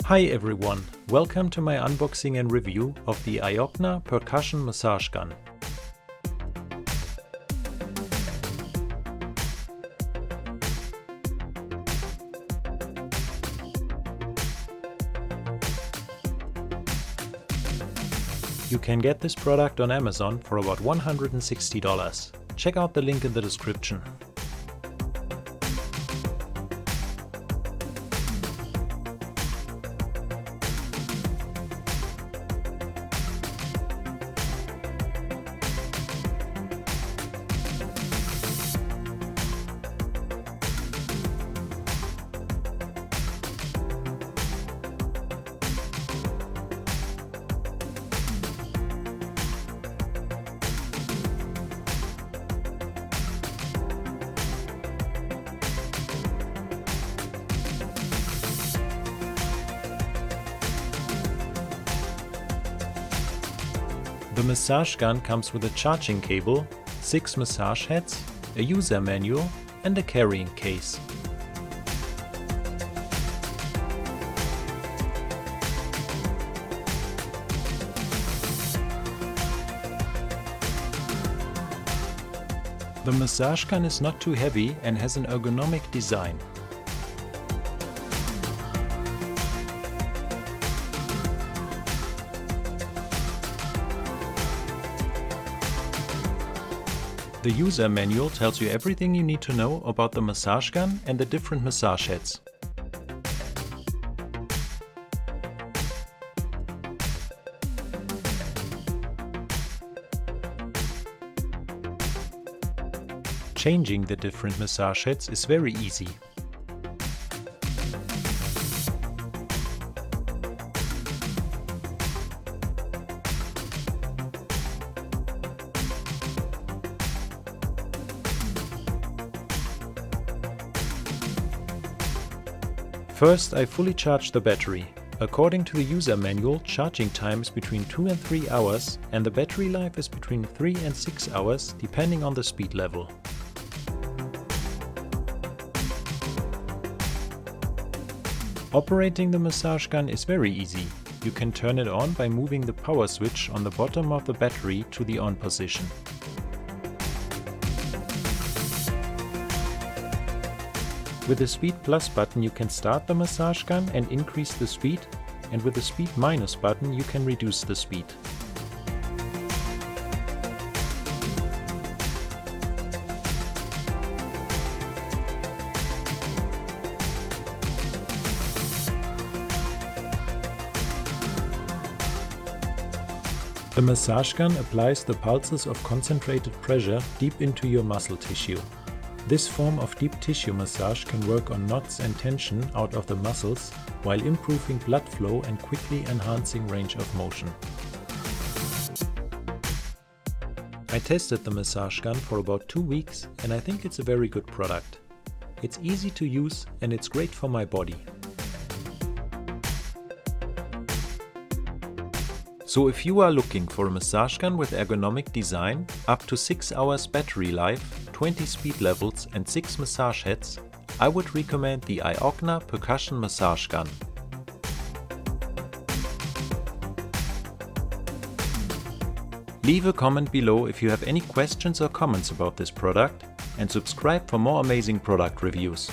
Hi everyone, welcome to my unboxing and review of the IOOKNA Percussion Massage Gun. You can get this product on Amazon for about $160. Check out the link in the description. The massage gun comes with a charging cable, 6 massage heads, a user manual and a carrying case. The massage gun is not too heavy and has an ergonomic design. The user manual tells you everything you need to know about the massage gun and the different massage heads. Changing the different massage heads is very easy. First, I fully charge the battery. According to the user manual, charging time is between 2 and 3 hours and the battery life is between 3 and 6 hours depending on the speed level. Operating the massage gun is very easy. You can turn it on by moving the power switch on the bottom of the battery to the on position. With the Speed Plus button you can start the massage gun and increase the speed, and with the Speed Minus button you can reduce the speed. The massage gun applies the pulses of concentrated pressure deep into your muscle tissue. This form of deep tissue massage can work on knots and tension out of the muscles while improving blood flow and quickly enhancing range of motion. I tested the massage gun for about 2 weeks and I think it's a very good product. It's easy to use and it's great for my body. So if you are looking for a massage gun with ergonomic design, up to 6 hours battery life, 20 speed levels and 6 massage heads, I would recommend the IOOKNA Percussion Massage Gun. Leave a comment below if you have any questions or comments about this product and subscribe for more amazing product reviews.